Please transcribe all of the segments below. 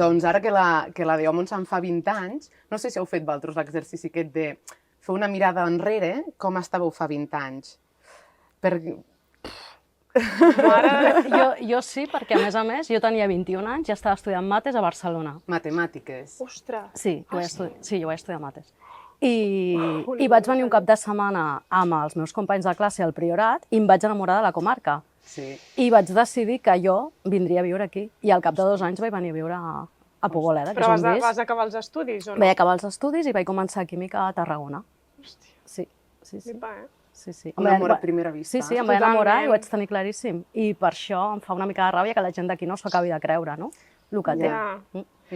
Doncs ara que la Déu Montsant fa 20 anys, no sé si heu fet vosaltres l'exercici aquest de fer una mirada enrere, com estàveu fa 20 anys. Perquè... Jo sí, perquè a més, jo tenia 21 anys i estava estudiant mates a Barcelona. Matemàtiques. Ostres! Sí, jo vaig estudiar mates. I vaig venir un cap de setmana amb els meus companys de classe al Priorat i em vaig enamorar de la comarca. Sí. I vaig decidir que jo vindria a viure aquí. I al cap de 2 anys vaig venir a viure a Poboleda, que Però és on visc. vas acabar els estudis o no? Vaig acabar els estudis i vaig començar química a Tarragona. Hòstia, Sí. flipa, eh? Sí. Un amor a primera vista. Sí, em vaig enamorar i ho vaig tenir claríssim. I per això em fa una mica de ràbia que la gent d'aquí no s'ho acabi de creure, no? El que té. Ja.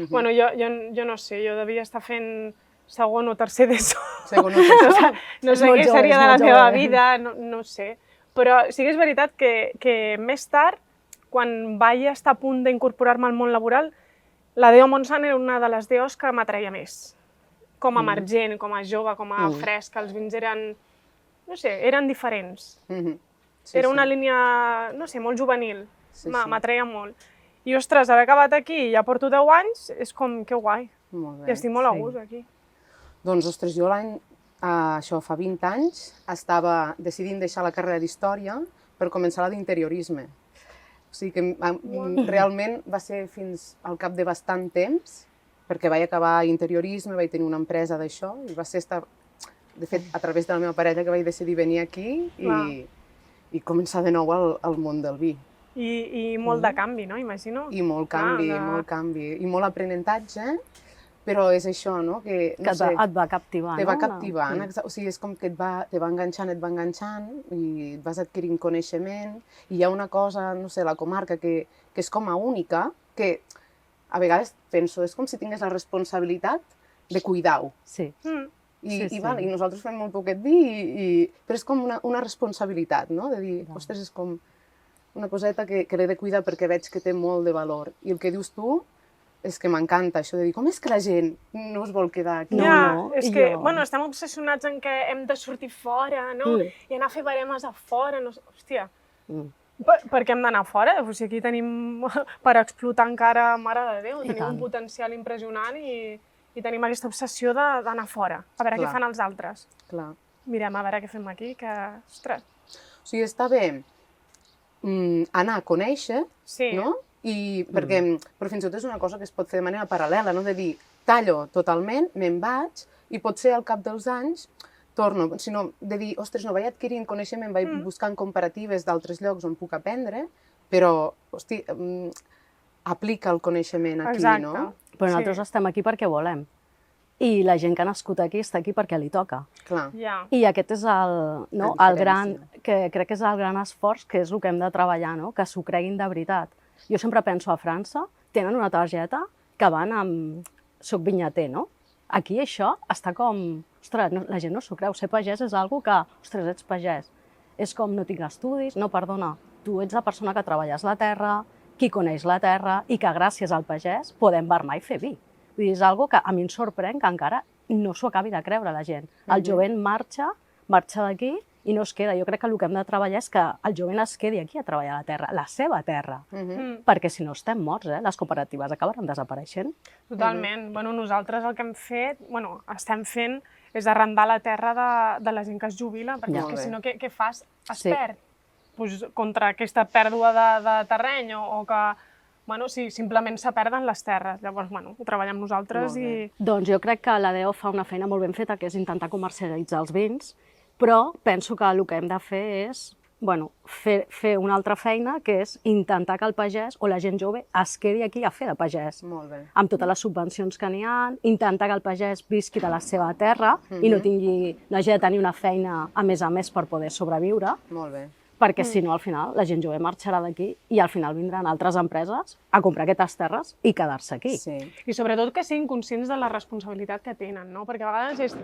Bueno, jo no sé, jo devia estar fent segon o tercer d'ESO. Segon o tercer. No sé què seria de la meva vida, no sé. Però sí que és veritat que més tard, quan vaig estar a punt d'incorporar-me al món laboral, la Déu Montsant era una de les déus que m'atreia més. Com a emergent, com a jove, com a fresca, els vins eren, no sé, eren diferents. Era una línia, no sé, molt juvenil, m'atreia molt. I, ostres, haver acabat aquí, ja porto 10 anys, és com, que guai. Molt bé. I estic molt a gust aquí. Doncs, ostres, jo això fa 20 anys, estava decidint deixar la carrera d'Història per començar la d'Interiorisme. O sigui que realment va ser fins al cap de bastant temps, perquè vaig acabar Interiorisme, vaig tenir una empresa d'això, i va ser, de fet, a través de la meva parella que vaig decidir venir aquí i començar de nou al món del vi. I molt de canvi, no? Imagino. I molt canvi, i molt aprenentatge, però és això, no? Que et va captivar, no? Te va captivant, o sigui, és com que te va enganxant, i vas adquirint coneixement, i hi ha una cosa, no sé, la comarca, que és com a única, que a vegades penso, és com si tingués la responsabilitat de cuidar-ho. Sí. I nosaltres fem molt poquet vi, però és com una responsabilitat, no? De dir, ostres, és com una coseta que l'he de cuidar perquè veig que té molt de valor. I el que dius tu és que m'encanta això de dir, com és que la gent no es vol quedar aquí? És que, bueno, estem obsessionats en que hem de sortir fora, no? I anar a fer baremes a fora, no sé, hòstia. Per què hem d'anar fora? O sigui, aquí tenim per explotar encara, mare de Déu, tenim un potencial impressionant i tenim aquesta obsessió d'anar fora, a veure què fan els altres. Clar. Mirem a veure què fem aquí, que, ostres. O sigui, està bé anar a conèixer, no? Però fins i tot és una cosa que es pot fer de manera paral·lela, no? De dir, tallo totalment, me'n vaig, i potser al cap dels anys torno, sinó de dir, ostres, no, vaig adquirint coneixement, vaig buscant comparatives d'altres llocs on puc aprendre, però, hosti, aplica el coneixement aquí, no? Però nosaltres estem aquí perquè volem. I la gent que ha nascut aquí està aquí perquè li toca. Clar. I aquest és el gran, que crec que és el gran esforç, que és el que hem de treballar, no? Que s'ho creguin de veritat. Jo sempre penso a França, tenen una targeta que van amb soc vinyater, no? Aquí això està com... Ostres, la gent no s'ho creu. Ser pagès és algo que... Ostres, ets pagès. És com no tinc estudis, no, perdona. Tu ets la persona que treballes la terra, qui coneix la terra i que gràcies al pagès podem barmar i fer vi. Vull dir, és algo que a mi em sorprèn que encara no s'ho acabi de creure la gent. El jovent marxa d'aquí i no es queda. Jo crec que el que hem de treballar és que el jovent es quedi aquí a treballar la terra, la seva terra, perquè si no estem morts, les cooperatives acabaran desapareixent. Totalment. Bueno, nosaltres el que hem fet, bueno, estem fent, és arrendar la terra de la gent que es jubila, perquè és que si no, què fas? Es perd. Pues, contra aquesta pèrdua de terreny o que... Bueno, si simplement se perden les terres. Llavors, bueno, ho treballem nosaltres i... Doncs jo crec que la DEO fa una feina molt ben feta, que és intentar comercialitzar els vins, però penso que el que hem de fer és fer una altra feina, que és intentar que el pagès o la gent jove es quedi aquí a fer de pagès. Molt bé. Amb totes les subvencions que n'hi ha, intentar que el pagès visqui de la seva terra i no hagi de tenir una feina a més per poder sobreviure. Molt bé. Perquè si no, al final, la gent jove marxarà d'aquí i al final vindran altres empreses a comprar aquestes terres i quedar-se aquí. I sobretot que siguin conscients de la responsabilitat que tenen, no? Perquè a vegades és...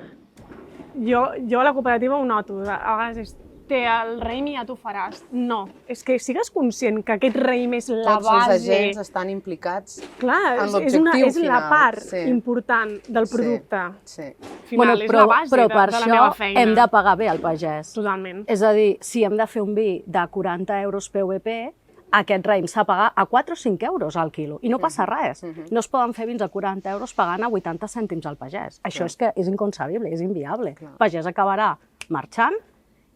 Jo a la cooperativa ho noto, a vegades és té el raïm i ja t'ho faràs. No, és que sigues conscient que aquest raïm és la base... Tots els agents estan implicats en l'objectiu final. És la part important del producte. Final, és la base de la meva feina. Però per això hem de pagar bé al pagès. Totalment. És a dir, si hem de fer un vi de 40 euros PVP, aquest raïm s'ha de pagar a 4 o 5 euros al quilo i no passa res. No es poden fer vins a 40 euros pagant a 80 cèntims al pagès. Això és que és inconcebible, és inviable. El pagès acabarà marxant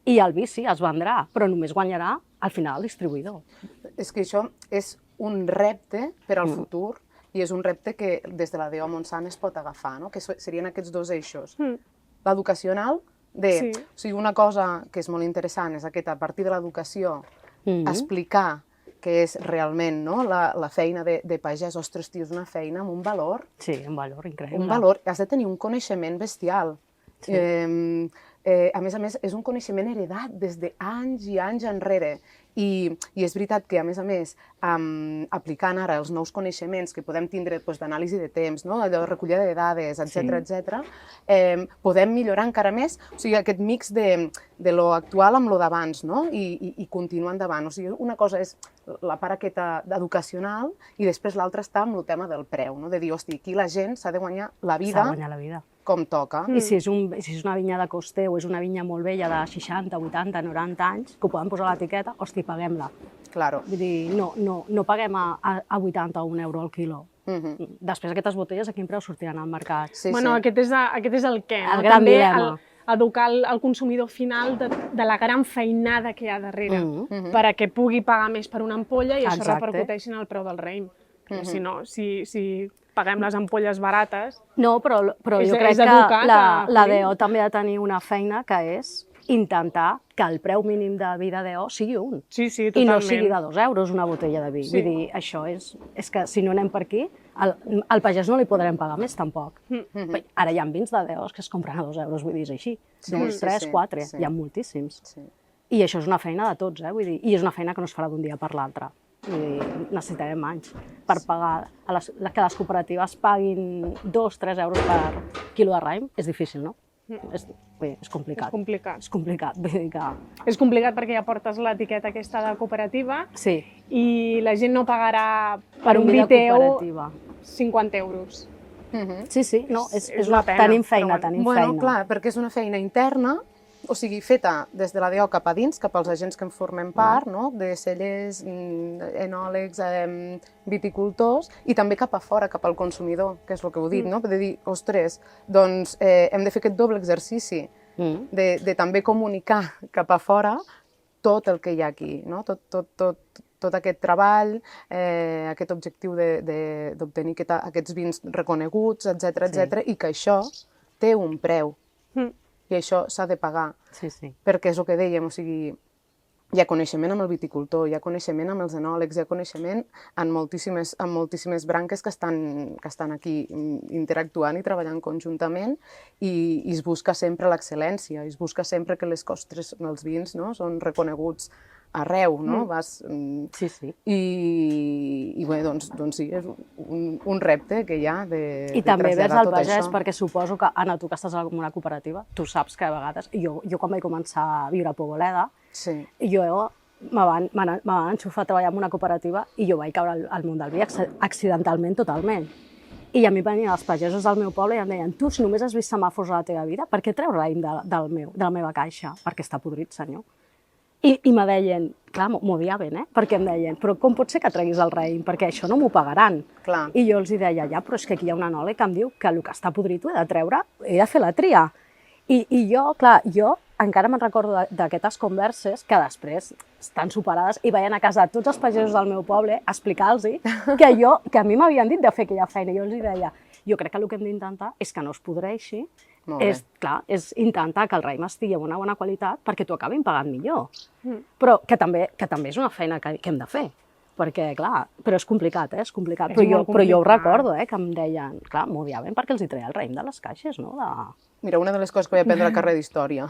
i el vi sí, es vendrà, però només guanyarà al final el distribuïdor. És que això és un repte per al futur i és un repte que des de la DO Montsant es pot agafar, no? Que serien aquests dos eixos. L'educacional, o sigui, una cosa que és molt interessant és a partir de l'educació explicar què és realment la feina de pagès. Ostres, tio, és una feina amb un valor. Sí, un valor increïble. Un valor, has de tenir un coneixement bestial. A més, és un coneixement heredat des d'anys i anys enrere. I és veritat que, a més, aplicant ara els nous coneixements que podem tindre d'anàlisi de temps, de recollida de dades, etc., podem millorar encara més, o sigui, aquest mix de lo actual amb lo d'abans, i continuar endavant. O sigui, una cosa és la part aquesta educacional i després l'altra està amb el tema del preu, de dir, hosti, aquí la gent s'ha de guanyar la vida com toca. I si és una vinya de coster o és una vinya molt vella de 60, 80, 90 anys, que ho poden posar a l'etiqueta, hosti, paguem-la. Claro. Vull dir, no paguem a 80 o 1 euro al quilo. Després aquestes botelles a quin preu sortiran al mercat? Bueno, aquest és el què. El gran dilema. Educar el consumidor final de la gran feinada que hi ha darrere perquè pugui pagar més per una ampolla i això repercuteixi en el preu del raïm. Si no, si paguem les ampolles barates... No, però jo crec que la DO també ha de tenir una feina que és intentar que el preu mínim de vi de DO sigui un. Sí, totalment. I no sigui de 2 euros una botella de vi. Vull dir, això és que si no anem per aquí, al pagès no li podrem pagar més tampoc. Ara hi ha vins de DO que es compren a 2 euros, vull dir, és així. 2, 3, 4, hi ha moltíssims. I això és una feina de tots, vull dir, i és una feina que no es farà d'un dia per l'altre. Necessitarem anys per pagar, que les cooperatives paguin 2-3 euros per quilo de raïm, és difícil, no? És complicat. És complicat. És complicat perquè ja portes l'etiqueta aquesta de cooperativa i la gent no pagarà per un vi teu 50 euros. Sí, no, tenim feina. Bueno, clar, perquè és una feina interna, o sigui, feta des de la DO cap a dins, cap als agents que en formem part, de cellers, enòlegs, viticultors, i també cap a fora, cap al consumidor, que és el que heu dit, de dir, ostres, doncs hem de fer aquest doble exercici de també comunicar cap a fora tot el que hi ha aquí, tot aquest treball, aquest objectiu d'obtenir aquests vins reconeguts, etc., i que això té un preu. I això s'ha de pagar, perquè és el que dèiem, o sigui, hi ha coneixement amb el viticultor, hi ha coneixement amb els enòlegs, hi ha coneixement en moltíssimes branques que estan aquí interactuant i treballant conjuntament i es busca sempre l'excel·lència, es busca sempre que les costes dels vins són reconeguts arreu, no? I bé, doncs sí, és un repte que hi ha de traslladar tot això. I també ves al pagès, perquè suposo que, Anna, tu que estàs en una cooperativa, tu saps que a vegades, jo quan vaig començar a viure a Poboleda, me van enxufar a treballar en una cooperativa i jo vaig caure al món del vi accidentalment totalment. I a mi venien els pagesos del meu poble i em deien, tu, si només has vist semàfors a la teva vida, per què treus raïm de la meva caixa? Perquè està podrit, senyor. I me deien, clar, m'ho odiaven, perquè em deien, però com pot ser que treguis el raïm? Perquè això no m'ho pagaran. I jo els deia, ja, però és que aquí hi ha un enòleg que em diu que el que està podrit ho he de treure, he de fer la tria. I jo encara me'n recordo d'aquestes converses que després estan superades i veien a casa tots els pagesos del meu poble a explicar-los que a mi m'havien dit de fer aquella feina. I jo els deia, jo crec que el que hem d'intentar és que no es podreixi, és intentar que el raïm estigui amb una bona qualitat perquè t'ho acabin pagant millor. Però que també és una feina que hem de fer, perquè, clar, però és complicat, és complicat. Però jo ho recordo, que em deien, clar, m'ho odiaven perquè els hi treia el raïm de les caixes, no? Mira, una de les coses que vaig aprendre a la carrera d'Història,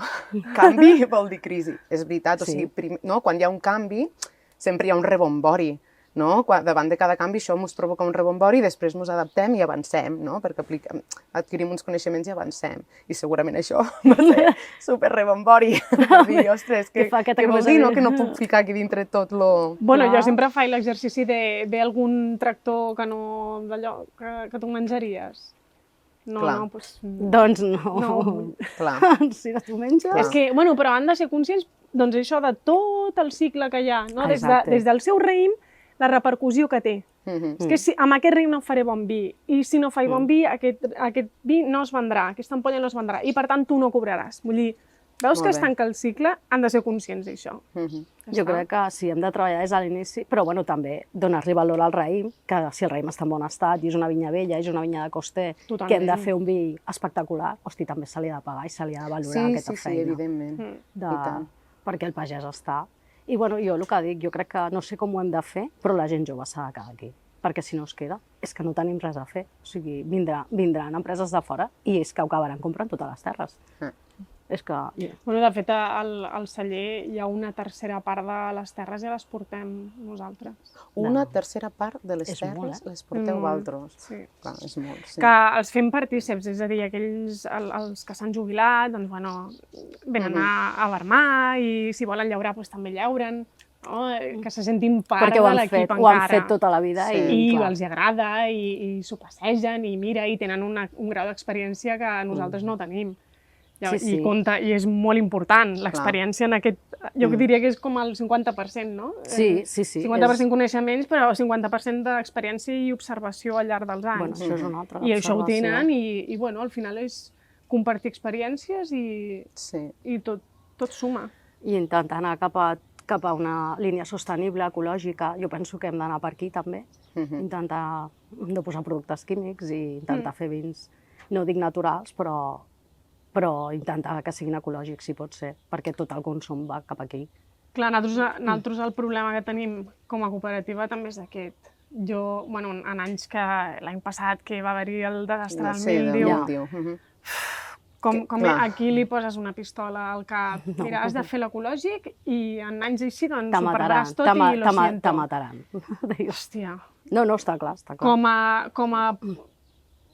canvi vol dir crisi, és veritat, o sigui, quan hi ha un canvi sempre hi ha un rebombori, davant de cada canvi això ens provoca un rebombori i després ens adaptem i avancem, perquè adquirim uns coneixements i avancem. I segurament això va ser super rebombori. Dir, ostres, què vol dir, que no puc ficar aquí dintre tot lo... Bueno, jo sempre faig l'exercici de ve algun tractor que no d'allò que tu menjaries. Doncs no. Si no t'ho menges... És que, bueno, però han de ser conscients, doncs això de tot el cicle que hi ha, des del seu raïm la repercussió que té. És que si amb aquest raïm no faré bon vi, i si no faig bon vi, aquest vi no es vendrà, aquesta ampolla no es vendrà, i per tant tu no cobraràs. Vull dir, veus que es tanca el cicle? Han de ser conscients d'això. Jo crec que sí, hem de treballar des de l'inici, però bueno, també donar-li valor al raïm, que si el raïm està en bon estat i és una vinya vella, és una vinya de coster, que hem de fer un vi espectacular, hosti, també se li ha de pagar i se li ha de valorar aquesta feina. Sí, evidentment. Perquè el pagès està. I bueno, jo el que dic, jo crec que no sé com ho hem de fer, però la gent jove s'ha de quedar aquí, perquè si no es queda, és que no tenim res a fer. O sigui, vindran empreses de fora i és que ho acabaran comprant totes les terres. És que... Bueno, de fet, al celler hi ha una tercera part de les terres i les portem nosaltres. Una tercera part de les terres les porteu vosaltres? Sí. Clar, és molt, sí. Que els fem partíceps, és a dir, aquells, els que s'han jubilat, doncs, bueno, venen a vermar i si volen llaurar, doncs també llauren. Que se sentin part de l'equip encara. Perquè ho han fet tota la vida i els agrada i s'ho passegen i mira, i tenen un grau d'experiència que nosaltres no tenim. I compta, i és molt important l'experiència en aquest... Jo diria que és com el 50%, no? Sí. 50% coneixements, però 50% d'experiència i observació al llarg dels anys. Bueno, això és una altra I això ho tenen i bueno, al final és compartir experiències i tot suma. I intentar anar cap a una línia sostenible, ecològica. Jo penso que hem d'anar per aquí també. Intentar no posar productes químics i intentar fer vins, no dic naturals, però intentar que siguin ecològics, si pot ser, perquè tot el consum va cap aquí. Clar, nosaltres el problema que tenim com a cooperativa també és aquest. Jo, bueno, en anys que l'any passat que va haver-hi el desastre del míldiu, com aquí li poses una pistola al cap, mira, has de fer l'ecològic i en anys així doncs ho perdràs tot i lo siento. Te mataran. Hòstia. No, està clar. Com a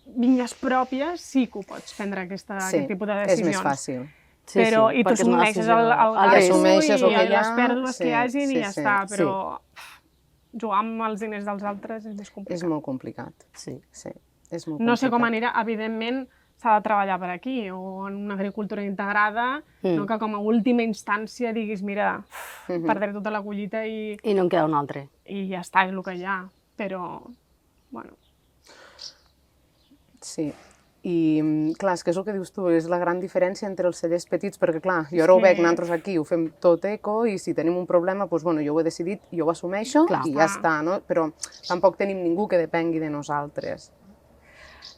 vinyes pròpies sí que ho pots prendre aquest tipus de decisions. És més fàcil. Però i tu assumeixes el gasto i les pèrdues que hi hagin i ja està, però jugar amb els diners dels altres és més complicat. És molt complicat, sí. És molt complicat. No sé com anirà, evidentment s'ha de treballar per aquí, o en una agricultura integrada, que com a última instància diguis, mira, perdré tota la collita i... I no en queda un altre. I ja està, és el que hi ha, però, bueno... Sí, i clar, és que és el que dius tu, és la gran diferència entre els cellers petits, perquè clar, jo ara ho veig, nosaltres aquí ho fem tot eco i si tenim un problema, doncs bueno, jo ho he decidit, jo ho assumeixo i ja està, no? Però tampoc tenim ningú que depengui de nosaltres.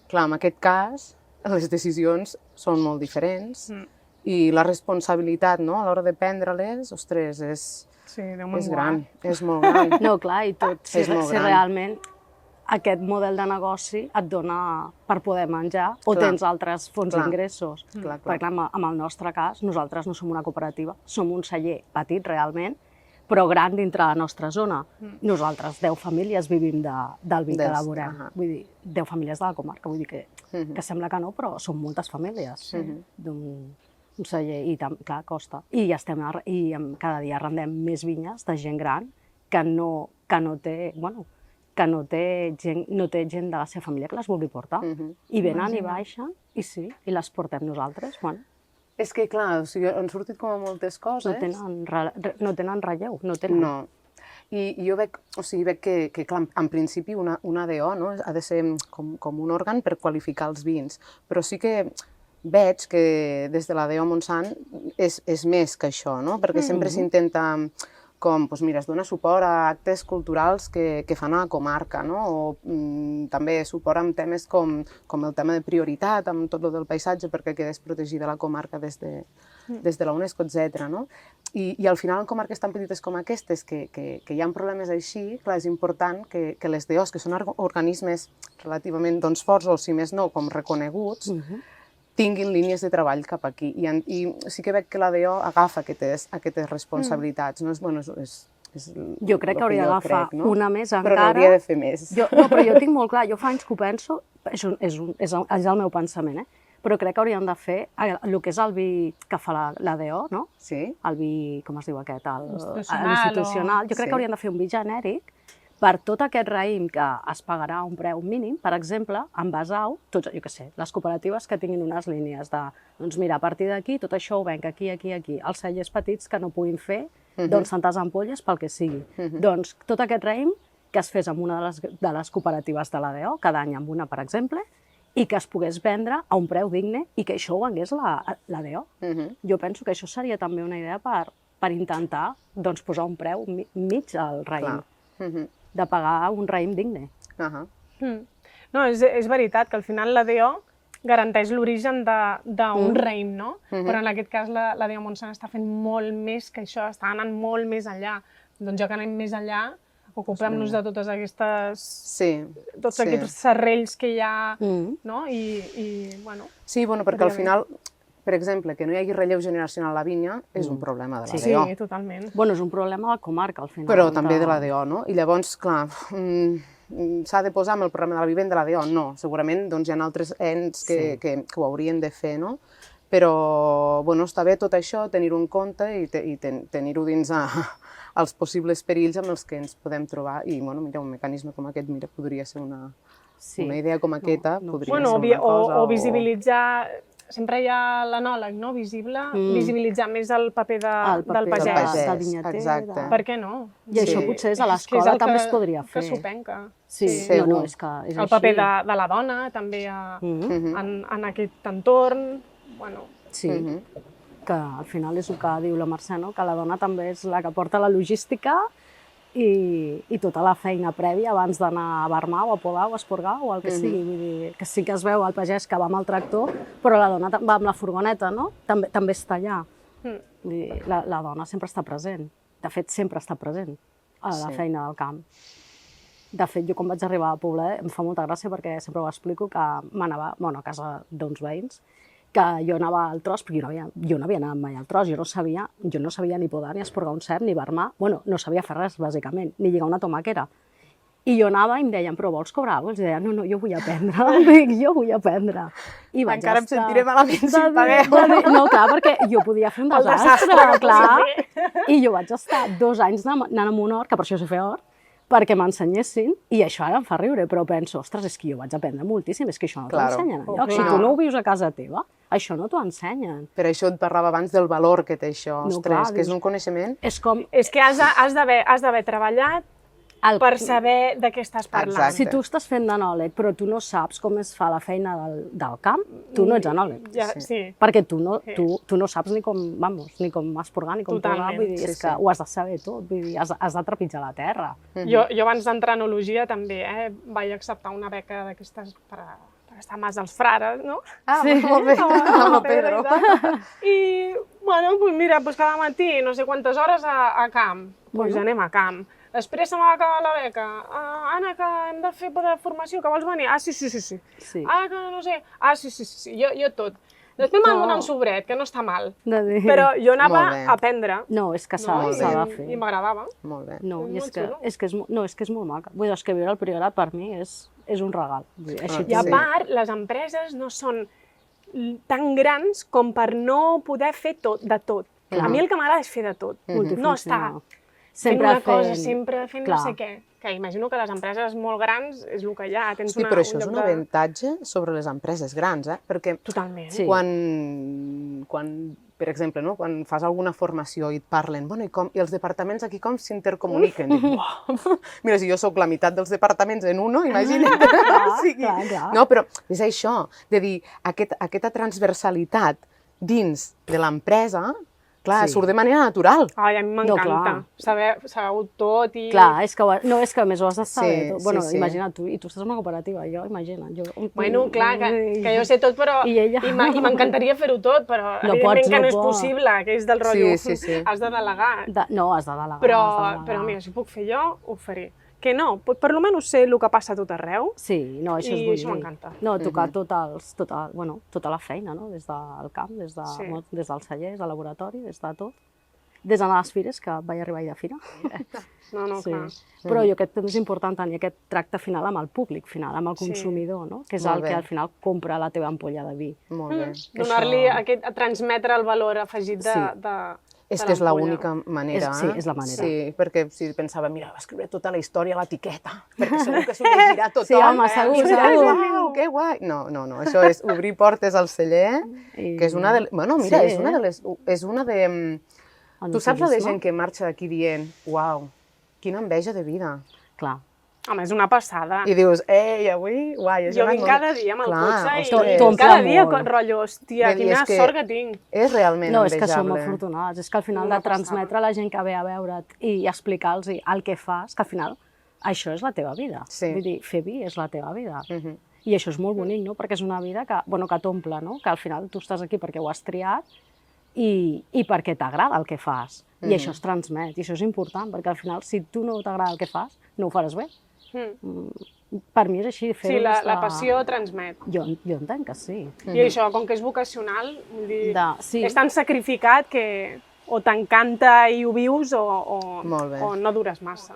Clar, en aquest cas, les decisions són molt diferents i la responsabilitat, no?, a l'hora de prendre-les, ostres, és gran, és molt gran. No, clar, i tot, si realment aquest model de negoci et dona per poder menjar o tens altres fonts d'ingressos. Perquè clar, en el nostre cas, nosaltres no som una cooperativa, som un celler petit realment, però gran dintre la nostra zona. Nosaltres, 10 famílies, vivim del vi que elaborem. Vull dir, 10 famílies de la comarca, vull dir que sembla que no, però són moltes famílies d'un celler i clar, costa. I cada dia arrendem més vinyes de gent gran que no té, bueno, que no té gent de la seva família que les vulgui portar. I venen i baixen, i les portem nosaltres. És que, clar, han sortit com a moltes coses. No tenen relleu, No. I jo veig que, clar, en principi una ADO ha de ser com un òrgan per qualificar els vins, però sí que veig que des de l'ADO Montsant és més que això, no? Perquè sempre s'intenta... com, doncs mira, es dona suport a actes culturals que fan a la comarca, no? O també suport amb temes com el tema de prioritat, amb tot el del paisatge, perquè quedés protegida la comarca des de la UNESCO, etc. I al final, en comarques tan petites com aquestes, que hi ha problemes així, clar, és important que les DOs, que són organismes relativament forts, o si més no, com reconeguts, tinguin línies de treball cap aquí. I sí que veig que la DO agafa aquestes responsabilitats. Jo crec que hauria d'agafar una més encara. Però n'hauria de fer més. No, però jo tinc molt clar, jo fa anys que ho penso, és el meu pensament, però crec que haurien de fer el que és el vi que fa la DO, no? Sí. El vi, com es diu aquest? L'institucional. Jo crec que haurien de fer un vi genèric per tot aquest raïm que es pagarà un preu mínim, per exemple, envasau, tots, jo què sé, les cooperatives que tinguin unes línies de, doncs mira, a partir d'aquí, tot això ho venc aquí, els cellers petits que no puguin fer, doncs tantes ampolles pel que sigui. Doncs tot aquest raïm que es fes amb una de les cooperatives de l'ADO, cada any amb una, per exemple, i que es pogués vendre a un preu digne i que això ho vengués l'ADO. Jo penso que això seria també una idea per intentar doncs, posar un preu mig al raïm, de pagar un raïm digne. No, és veritat que al final l'ADO garanteix l'origen d'un raïm, no? Però en aquest cas l'ADO Montsant està fent molt més que això, està anant molt més enllà. Doncs ja que anem més enllà, ocupem-nos de totes aquestes... tots aquests serrells que hi ha, no? I, bueno... Sí, perquè al final, per exemple, que no hi hagi relleu generacional a la vinya és un problema de l'ADO. Sí, totalment. Bueno, és un problema de la comarca, al final. Però també de l'ADO, no? I llavors, clar, s'ha de posar amb el programa de la vivenda de l'ADO? No, segurament hi ha altres ens que ho haurien de fer, no? Però, bueno, està bé tot això, tenir-ho en compte i tenir-ho dins els possibles perills amb els que ens podem trobar. I, bueno, mira, un mecanisme com aquest, mira, podria ser una idea com aquesta, podria ser una cosa... O visibilitzar... Sempre hi ha l'anòleg, no?, visibilitzar més el paper del pagès. Del vinyater. Exacte. Per què no? I això potser a l'escola també es podria fer. Que s'ho penca. Sí, no, és que és així. El paper de la dona, també, en aquest entorn. Bueno... Sí, que al final és el que diu la Mercè, no? Que la dona també és la que porta la logística i tota la feina prèvia abans d'anar a barmar o a podar o a esporgar o el que sigui. Vull dir, que sí que es veu el pagès que va amb el tractor, però la dona va amb la furgoneta, no? També està allà. La dona sempre està present. De fet, sempre està present a la feina del camp. De fet, jo quan vaig arribar a Poblet em fa molta gràcia perquè sempre ho explico que m'anava a casa d'uns veïns que jo anava al tros, perquè jo no havia anat mai al tros, jo no sabia ni podar, ni esporgar un cep, ni barmar, bueno, no sabia fer res, bàsicament, ni lligar una tomaquera. I jo anava i em deien, però vols cobrar alguna cosa? I els deia, no, jo vull aprendre, dic, jo vull aprendre. Encara em sentiré malament si em pagueu. No, clar, perquè jo podia fer un desastre, clar. I jo vaig estar 2 anys anant a un hort, que per això sé fer hort, perquè m'ensenyessin, i això ara em fa riure, però penso, ostres, és que jo vaig aprendre moltíssim, és que això no t'ho ensenyen enlloc. Si tu no ho vius a casa teva, això no t'ho ensenyen. Per això et parlava abans del valor que té això, ostres, que és un coneixement... És que has d'haver treballat per saber de què estàs parlant. Si tu estàs fent d'anòleg, però tu no saps com es fa la feina del camp, tu no ets anòleg. Perquè tu no saps ni com esporgar, ni com podar, vull dir, és que ho has de saber tot, vull dir, has de trepitjar la terra. Jo abans d'entrar a enologia també vaig acceptar una beca d'aquestes per estar a Mas dels Frares, no? Ah, molt bé, amb el Pedro. I, bueno, mira, cada matí no sé quantes hores a camp, doncs anem a camp. Després se m'ha acabat la beca. Anna, que hem de fer formació, que vols venir? Ah, sí. Ah, que no sé. Ah, sí, jo tot. Després m'han donat un sobret, que no està mal. Però jo anava a aprendre. No, és que s'ha de fer. I m'agradava. Molt bé. No, és que és molt maca. Vull dir, és que viure al Priorat per mi és un regal. I a part, les empreses no són tan grans com per no poder fer de tot. A mi el que m'agrada és fer de tot. No estar fent una cosa, sempre fent no sé què. Que imagino que les empreses molt grans és el que hi ha. Sí, però això és un avantatge sobre les empreses grans, perquè quan, per exemple, quan fas alguna formació i et parlen, bueno, i els departaments aquí com s'intercomuniquen? Mira, si jo sóc la meitat dels departaments en uno, imagina't. No, però és això, de dir, aquesta transversalitat dins de l'empresa, clar, surt de manera natural. Ai, a mi m'encanta saber-ho tot i... Clar, és que a més ho has de saber tot. Bueno, imagina't, i tu estàs en una cooperativa, imagina't. Bueno, clar, que jo sé tot, però... I m'encantaria fer-ho tot, però evidentment que no és possible, que és del rotllo. Has de delegar. No, has de delegar. Però mira, si ho puc fer jo, ho faré. Que no, per almenys sé el que passa a tot arreu. Sí, no, això és i això m'encanta. No, tocar tota la feina, no? Des del camp, des dels cellers, del laboratori, des de tot. Des de les fires, que vaig arribar a fira. No, clar. Però jo crec que és important tenir aquest tracte final amb el públic final, amb el consumidor, no? Que és el que al final compra la teva ampolla de vi. Molt bé. Donar-li transmetre el valor afegit de És que és l'única manera. Sí, és la manera. Sí, perquè si pensava, mira, va escriure tota la història a l'etiqueta, perquè segur que s'ho llegirà tothom. Sí, home, segur. Uau, que guai! No, això és obrir portes al celler, que és una de... Bueno, mira, és una de... Tu saps la de gent que marxa d'aquí dient, uau, quina enveja de vida. Clar. Home, és una passada. I dius, ei, avui, guai, Jo vinc cada dia amb el cotxe i t'omple cada dia molt. rotllo, hòstia, Vull dir, quina és que- sort que tinc. És realment No, és que som envejable. afortunats. És que al final Una de transmetre a la gent que ve a veure't i explicar-los el que fas, que al final això és la teva vida. Sí. Vull dir, fer vi és la teva vida. Mhm. I això és molt bonic, no? Perquè és una vida que, bueno, que t'omple, no? Que al final tu estàs aquí perquè ho has triat i perquè t'agrada el que fas. I això es transmet, i això és important, perquè al final, si tu no t'agrada el que fas, no ho faràs bé. Per mi és així, fer-ho Sí, des de- la passió transmet. Jo entenc que sí. I això, com que és vocacional, vull dir, Sí. és tan sacrificat que o t'encanta i ho vius Molt bé. o no dures massa.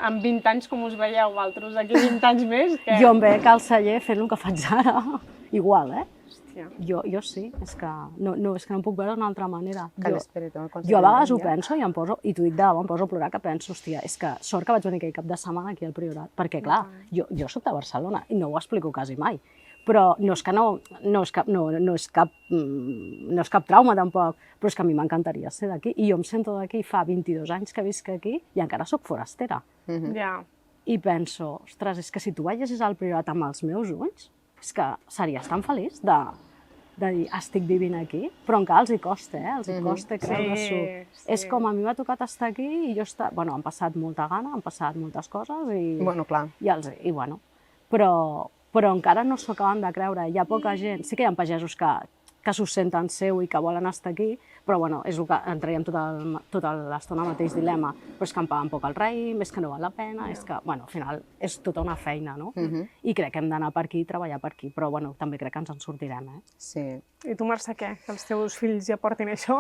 En 20 anys, com us veieu vosaltres? D'aquí 20 anys més? Que... Jo em veig al celler fent el que faig ara. Igual, Hòstia. Jo sí, és que no em puc veure d'una altra manera. Jo A vegades ho penso i em poso, i t'ho dic de debò, em poso a plorar, que penso, hòstia, és que sort que vaig venir aquell cap de setmana aquí al Priorat, perquè clar, jo soc de Barcelona i no ho explico quasi mai, però no és que no és cap trauma tampoc, però és que a mi m'encantaria ser d'aquí, i jo em sento d'aquí, fa 22 anys que visc aquí i encara sóc forastera. Ja. I penso, ostres, és que si tu veiessis al Priorat amb els meus ulls, és que series tan feliç de dir, estic vivint aquí, però encara els hi costa, els hi costa creure-s'ho. Sí. És com a mi m'ha tocat estar aquí i jo han passat molta gana, han passat moltes coses i... Bueno, clar. Però encara no s'ho acaben de creure. Hi ha poca gent, sí que hi ha pagesos que s'ho senten seu i que volen estar aquí, però bueno, és el que entraríem tota l'estona al mateix dilema. Però és que em paguen poc el raïm, és que no val la pena, és que, bueno, al final és tota una feina, no? I crec que hem d'anar per aquí i treballar per aquí, però bueno, també crec que ens en sortirem, Sí. I tu, Mercè, què? Que els teus fills ja portin això?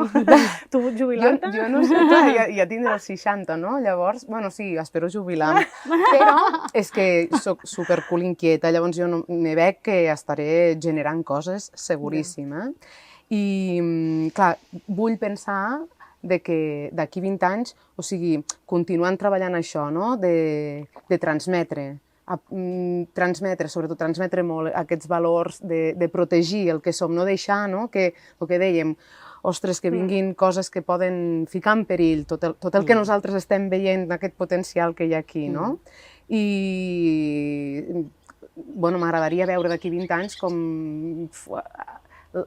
Tu jubilant-te? Jo no sé, clar, ja tindré els 60, no? Llavors, bueno, sí, espero jubilar-me. Però és que soc supercool inquieta, llavors jo me veig que estaré generant coses, seguríssim, I, clar, vull pensar de que d'aquí 20 anys, o sigui, continuant treballant això, no? De transmetre, sobretot transmetre molt aquests valors de protegir el que som, no deixar, no? Que el que dèiem, ostres, que vinguin coses que poden ficar en perill tot el que nosaltres estem veient, aquest potencial que hi ha aquí, no? I, bueno, m'agradaria veure d'aquí 20 anys com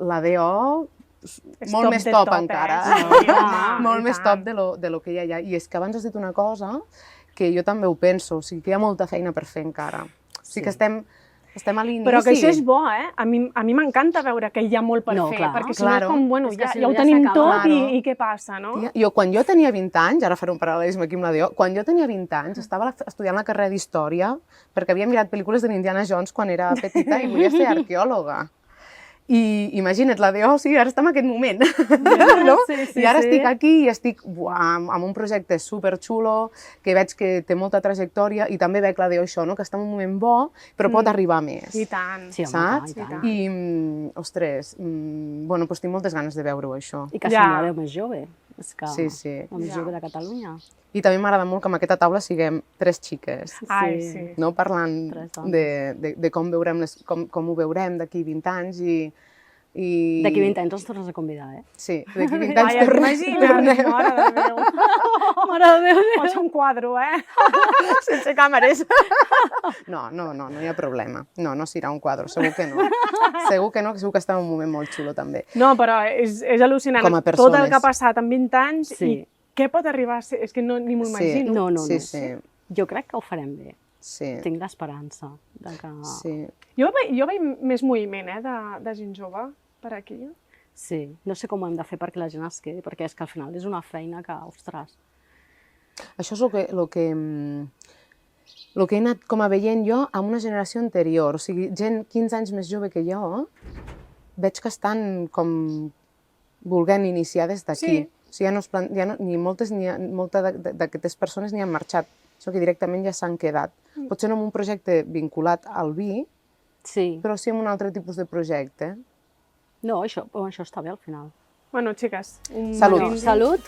la DO molt més top encara, molt més top de lo que hi ha allà. I és que abans has dit una cosa que jo també ho penso, o sigui que hi ha molta feina per fer encara. O sigui que estem a l'inici. Però que això és bo, A mi m'encanta veure que hi ha molt per fer, perquè si no és com, bueno, ja ho tenim tot i què passa, no? Quan jo tenia 20 anys, ara faré un paral·lelisme aquí amb la DO, quan jo tenia 20 anys estava estudiant la carrera d'Història perquè havia mirat pel·lícules de Indiana Jones quan era petita i volia ser arqueòloga. I imagina't, la DO, sí, ara està en aquest moment, no? I ara estic aquí i estic amb un projecte superxulo, que veig que té molta trajectòria i també veig la DO això, que està en un moment bo, però pot arribar més. I tant. Saps? I, ostres, bueno, tinc moltes ganes de veure-ho, això. I que sigui la DO més jove, és que la més jove de Catalunya. I també m'agrada molt que en aquesta taula siguem 3 xiques, no? Parlant de com ho veurem d'aquí 20 anys i... D'aquí 20 anys ens tornes a convidar, Sí, d'aquí 20 anys tornem. Mare de Déu. Mare de Déu. Pots un quadre, sense càmeres. No hi ha problema. No serà un quadre, segur que no. Segur que està en un moment molt xulo també. No, però és al·lucinant. Com a persones. Tot el que ha passat en 20 anys i què pot arribar a ser? És que ni m'ho imagino. No. Jo crec que ho farem bé. Tinc l'esperança. Jo veig més moviment de gent jove per aquí. Sí, no sé com ho hem de fer perquè la gent es quedi, perquè és que al final és una feina que, ostres... Això és el que he anat com a veient jo amb una generació anterior, o sigui, gent 15 anys més jove que jo, veig que estan com volent iniciar des d'aquí. O sigui, moltes d'aquestes persones ni han marxat, sinó que directament ja s'han quedat. Potser no amb un projecte vinculat al vi, però sí amb un altre tipus de projecte. No, això està bé al final. Bueno, xiques, Salut. Salut.